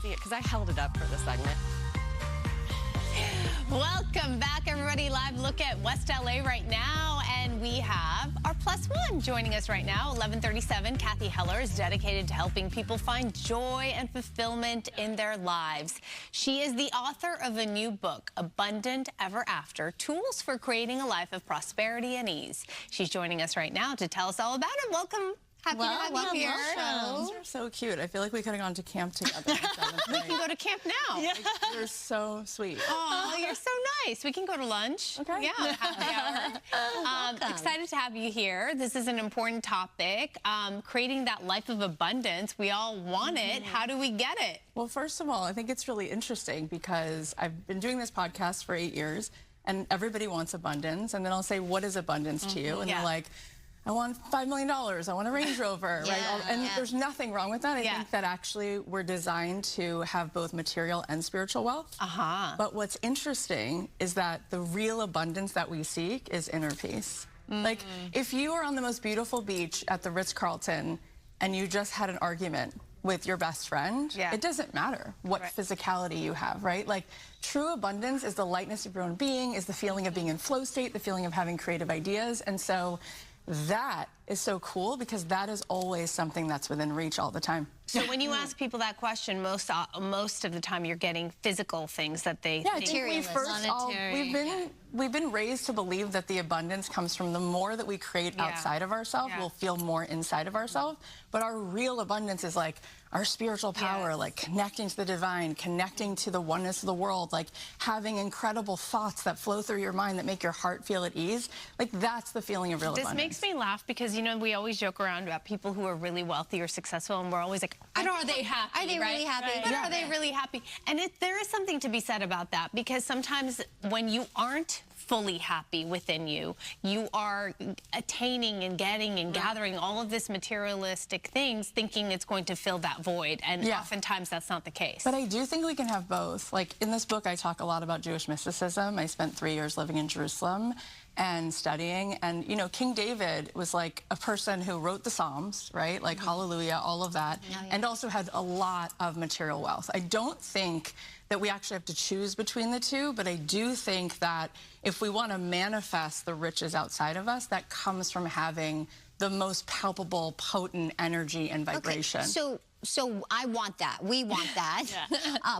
Kathy, because I held it up for the segment. Welcome back, everybody. Live look at West LA right now, and we have our plus one joining us right now. 11:37. Cathy Heller is dedicated to helping people find joy and fulfillment in their lives. She is the author of a new book, Abundant Ever After: Tools for Creating a Life of Prosperity and Ease. She's joining us right now to tell us all about it. Welcome. Happy to have you here. These are so cute. I feel like we could have gone to camp together. We can go to camp now. Yeah. You're so sweet. Oh, you're so nice. We can go to lunch. Okay. Yeah, happy hour. Excited to have you here. This is an important topic. Creating that life of abundance. We all want it. How do we get it? Well, first of all, I think it's really interesting because I've been doing this podcast for 8 years, and everybody wants abundance. And then I'll say, what is abundance to you? And they're like, I want $5 million, I want a Range Rover, right? And there's nothing wrong with that. I think that actually we're designed to have both material and spiritual wealth. But what's interesting is that the real abundance that we seek is inner peace. Like, if you are on the most beautiful beach at the Ritz-Carlton and you just had an argument with your best friend, it doesn't matter what physicality you have, right? Like, true abundance is the lightness of your own being, is the feeling of being in flow state, the feeling of having creative ideas. And so that is so cool because that is always something that's within reach all the time. So when you ask people that question, most of the time you're getting physical things that they I think we've been raised to believe that the abundance comes from the more that we create outside of ourselves, we'll feel more inside of ourselves. But our real abundance is like our spiritual power, like connecting to the divine, connecting to the oneness of the world, like having incredible thoughts that flow through your mind that make your heart feel at ease. Like, that's the feeling of real abundance. This makes me laugh because, you know, we always joke around about people who are really wealthy or successful, and we're always like, but are they happy? Are they really happy? But are they really happy? And there is something to be said about that, because sometimes when you aren't fully happy within you, you are attaining and getting and gathering all of this materialistic things, thinking it's going to fill that void, and oftentimes that's not the case. But I do think we can have both. Like, in this book, I talk a lot about Jewish mysticism. I spent 3 years living in Jerusalem and studying, and you know, King David was like a person who wrote the Psalms, right? Like hallelujah, all of that, and also had a lot of material wealth. I don't think that we actually have to choose between the two, but I do think that if we want to manifest the riches outside of us, that comes from having the most palpable, potent energy and vibration. Okay, so I want that. We want that.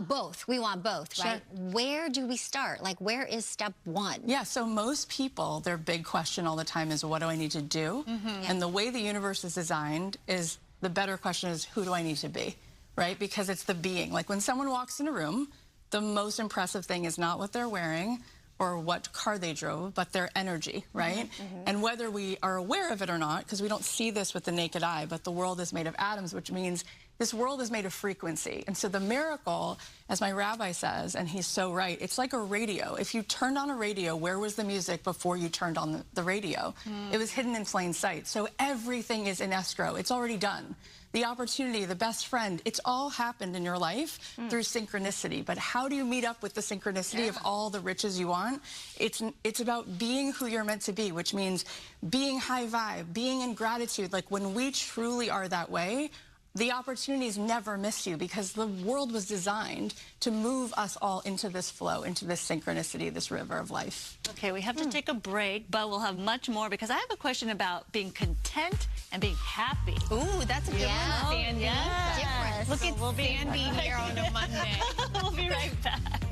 Both. We want both, right? Where do we start? Like, where is step one? Yeah, so most people, their big question all the time is, what do I need to do? And the way the universe is designed is, the better question is, who do I need to be? Right? Because it's the being. Like, when someone walks in a room, the most impressive thing is not what they're wearing or what car they drove, but their energy, right? And whether we are aware of it or not, because we don't see this with the naked eye, but the world is made of atoms, which means this world is made of frequency. And so the miracle, as my rabbi says, and he's so right, it's like a radio. If you turned on a radio, where was the music before you turned on the radio? It was hidden in plain sight. So everything is in escrow. It's already done. The opportunity, the best friend, it's all happened in your life through synchronicity. But how do you meet up with the synchronicity of all the riches you want? It's about being who you're meant to be, which means being high vibe, being in gratitude. Like, when we truly are that way, the opportunities never miss you, because the world was designed to move us all into this flow, into this synchronicity, this river of life. Okay, we have to take a break, but we'll have much more, because I have a question about being content and being happy. Ooh, that's a good one, Sandy. Different. Look at Sandy here on a Monday. We'll be right back.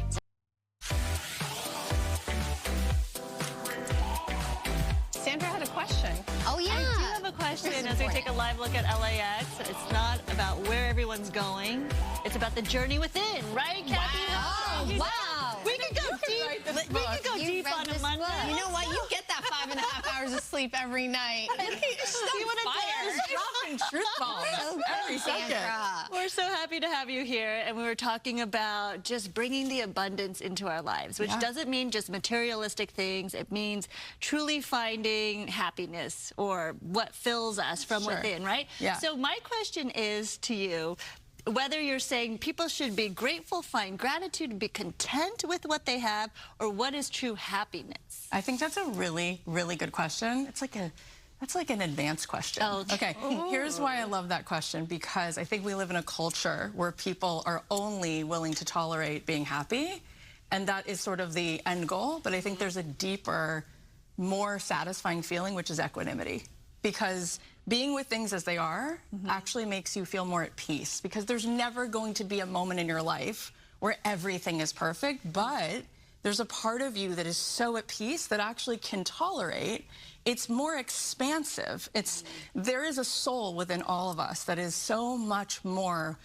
Sandra had a question. Oh, yeah. I do have a question as we take a live look at LAX. It's not about where everyone's going. It's about the journey within, right, Cathy? Oh, wow. We can go deep. We can go deep on a Monday. You know what? You get that 5.5 hours of sleep every night. See what it does? Dropping truth bombs every second. We're so happy to have you here, and we were talking about just bringing the abundance into our lives, which doesn't mean just materialistic things. It means truly finding happiness, or what fills us from within, right? So my question is to you, whether you're saying people should be grateful, find gratitude, be content with what they have, or what is true happiness? I think that's a really, really good question. It's like a That's like an advanced question. Oh, okay. Here's why I love that question, because I think we live in a culture where people are only willing to tolerate being happy, and that is sort of the end goal. But I think there's a deeper, more satisfying feeling, which is equanimity. Because being with things as they are actually makes you feel more at peace, because there's never going to be a moment in your life where everything is perfect, but there's a part of you that is so at peace that actually can tolerate. It's more expansive. There is a soul within all of us that is so much more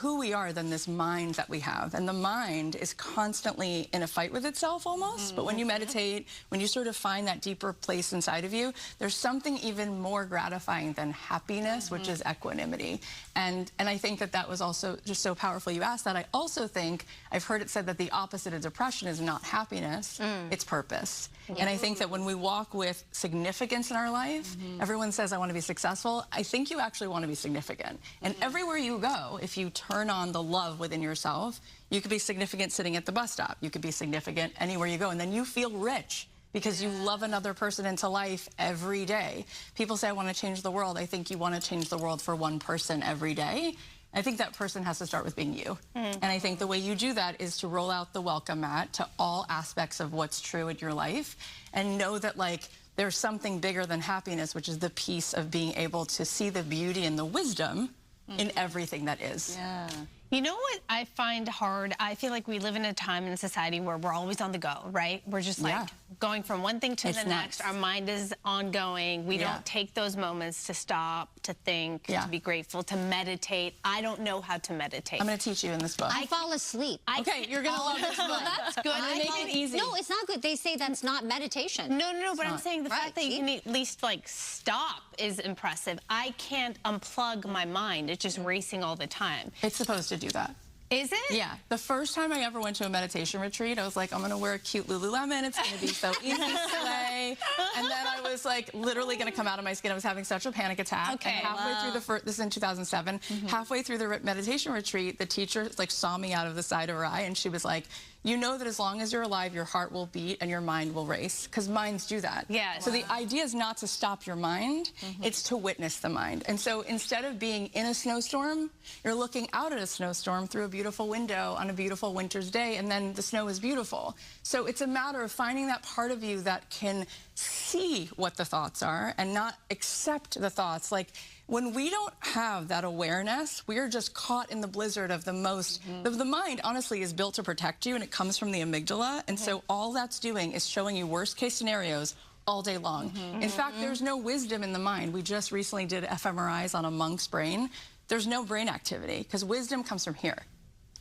who we are than this mind that we have. And the mind is constantly in a fight with itself almost. But when you meditate, when you sort of find that deeper place inside of you, there's something even more gratifying than happiness, which is equanimity. And I think that was also just so powerful you asked that. I also think, I've heard it said that the opposite of depression is not happiness, it's purpose. And I think that when we walk with significance in our life, everyone says, I want to be successful. I think you actually want to be significant. And everywhere you go, if you turn on the love within yourself, you could be significant sitting at the bus stop. You could be significant anywhere you go. And then you feel rich because you love another person into life every day. People say, I want to change the world. I think you want to change the world for one person every day. I think that person has to start with being you. And I think the way you do that is to roll out the welcome mat to all aspects of what's true in your life and know that, like, there's something bigger than happiness, which is the piece of being able to see the beauty and the wisdom in everything that is. Yeah. You know what I find hard? I feel like we live in a time in society where we're always on the go, right? We're just like going from one thing to the next. Our mind is ongoing. We don't take those moments to stop, to think, to be grateful, to meditate. I don't know how to meditate. I'm going to teach you in this book. I fall asleep. Okay, you're going to love this book. That's good. Make it easy. No, it's not good. They say that's not meditation. No, but I'm saying the fact that you can at least, like, stop is impressive. I can't unplug my mind. It's just racing all the time. It's supposed to do that. Is it? Yeah. The first time I ever went to a meditation retreat, I was like, I'm going to wear a cute Lululemon. It's going to be so easy today. And then I was like literally going to come out of my skin. I was having such a panic attack. Okay. And halfway through this is in 2007, halfway through the meditation retreat, the teacher like saw me out of the side of her eye and she was like, you know that as long as you're alive, your heart will beat and your mind will race, because minds do that. Yeah. So the idea is not to stop your mind, it's to witness the mind. And so instead of being in a snowstorm, you're looking out at a snowstorm through a beautiful window on a beautiful winter's day, and then the snow is beautiful. So it's a matter of finding that part of you that can see what the thoughts are and not accept the thoughts. Like, when we don't have that awareness, we are just caught in the blizzard of the most. The mind, honestly, is built to protect you, and it comes from the amygdala. And so all that's doing is showing you worst-case scenarios all day long. In fact, there's no wisdom in the mind. We just recently did fMRIs on a monk's brain. There's no brain activity, because wisdom comes from here.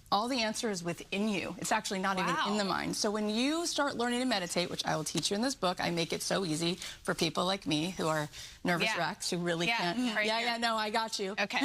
All the answer is within you. It's actually not even in the mind. So when you start learning to meditate, which I will teach you in this book, I make it so easy for people like me who are nervous wrecks, who really can't. No, I got you. Okay.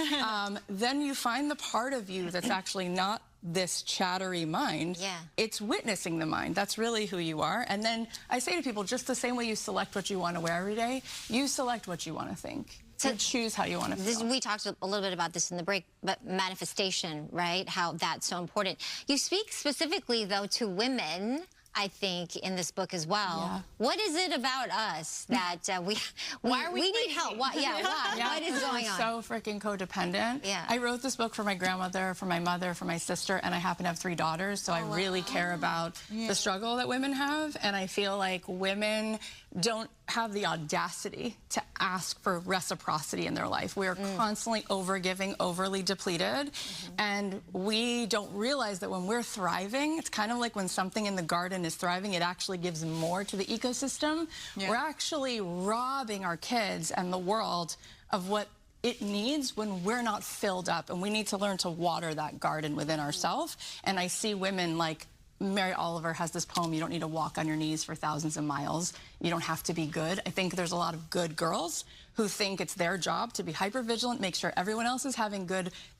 Then you find the part of you that's actually not this chattery mind. It's witnessing the mind. That's really who you are. And then I say to people, just the same way you select what you want to wear every day, you select what you want to think. So choose how you want to feel. We talked a little bit about this in the break, but manifestation, right? How that's so important. You speak specifically, though, to women, I think, in this book as well. What is it about us that we need help? Why? What is going on? So freaking codependent. I wrote this book for my grandmother, for my mother, for my sister, and I happen to have 3 daughters, so I really care about the struggle that women have, and I feel like women don't have the audacity to ask for reciprocity in their life. We are constantly overgiving, overly depleted, and we don't realize that when we're thriving, it's kind of like when something in the garden is thriving, it actually gives more to the ecosystem. We're actually robbing our kids and the world of what it needs when we're not filled up, and we need to learn to water that garden within ourselves. And I see women like Mary Oliver has this poem, you don't need to walk on your knees for thousands of miles. You don't have to be good. I think there's a lot of good girls who think it's their job to be hyper-vigilant, make sure everyone else is having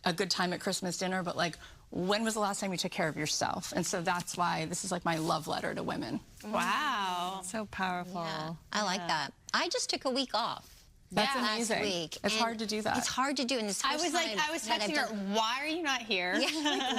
a good time at Christmas dinner, but like, when was the last time you took care of yourself? And so that's why this is like my love letter to women. Wow. So powerful. Yeah, I like that. I just took a week off. That's amazing. Last week. It's hard to do that. It's hard to do in this. I was texting her, why are you not here?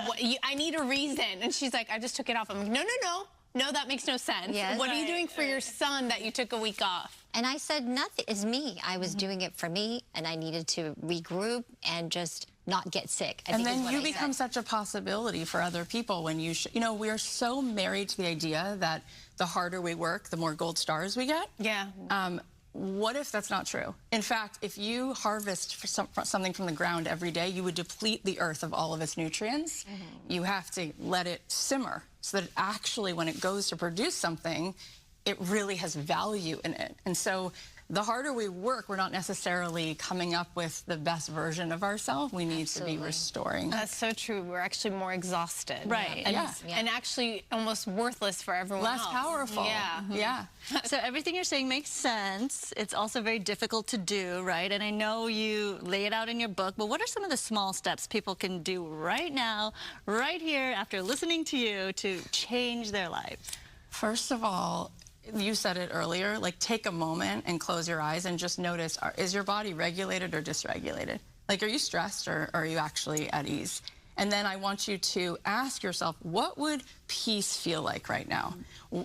Like, I need a reason. And she's like, I just took it off. I'm like, no. no, that makes no sense. Yes. What are you doing for your son that you took a week off? And I said, nothing is me. I was doing it for me, and I needed to regroup and just not get sick. And then you become such a possibility for other people when you, you know, we are so married to the idea that the harder we work, the more gold stars we get. Yeah. What if that's not true? In fact, if you harvest something from the ground every day, you would deplete the earth of all of its nutrients. You have to let it simmer so that actually when it goes to produce something, it really has value in it. And so the harder we work, we're not necessarily coming up with the best version of ourselves. We need to be restoring. That's so true. We're actually more exhausted. Right. And everythally almost worthless for everyone Less else. powerful. Yeah. Yeah. So everything you're saying makes sense. It's also very difficult to do, right? And I know you lay it out in your book, but what are some of the small steps people can do right now, right here, after listening to you, to change their lives? First of all, you said it earlier, like take a moment and close your eyes and just notice, is your body regulated or dysregulated? Like, are you stressed or are you actually at ease? And then I want you to ask yourself, what would peace feel like right now?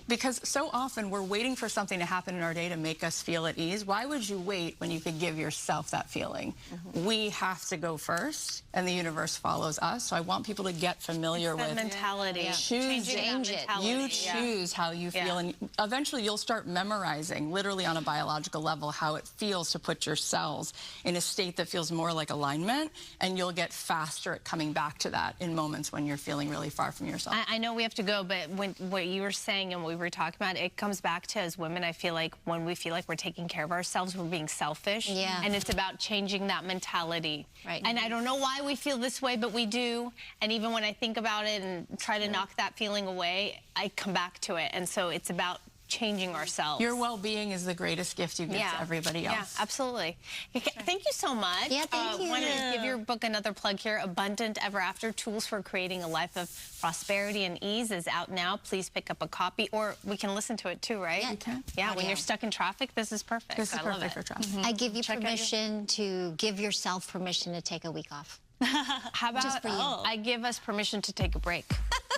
Because so often we're waiting for something to happen in our day to make us feel at ease. Why would you wait when you could give yourself that feeling? We have to go first, and the universe follows us. So I want people to get familiar with mentality. Change it. You choose how you feel, and eventually you'll start memorizing, literally on a biological level, how it feels to put your cells in a state that feels more like alignment, and you'll get faster at coming back to that in moments when you're feeling really far from yourself. I know we have to go, but what you were saying and what we were talking about, it comes back to, as women, I feel like when we feel like we're taking care of ourselves, we're being selfish. Yeah. And it's about changing that mentality. Right. And I don't know why we feel this way, but we do. And even when I think about it and try to knock that feeling away, I come back to it. And so it's about changing ourselves. Your well-being is the greatest gift you give to everybody else. Yeah, absolutely. Thank you so much. Yeah, thank you. I want to give your book another plug here. Abundant Ever After, Tools for Creating a Life of Prosperity and Ease is out now. Please pick up a copy, or we can listen to it too, right? Yeah, you can. Yeah, when you're stuck in traffic, this is perfect. This is I love perfect it. for traffic. I give you permission to give yourself permission to take a week off. How about Just for you. I give us permission to take a break?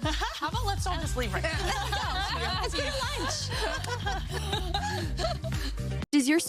How about let's all just leave right now? Let's go. Let's go. Let's eat lunch.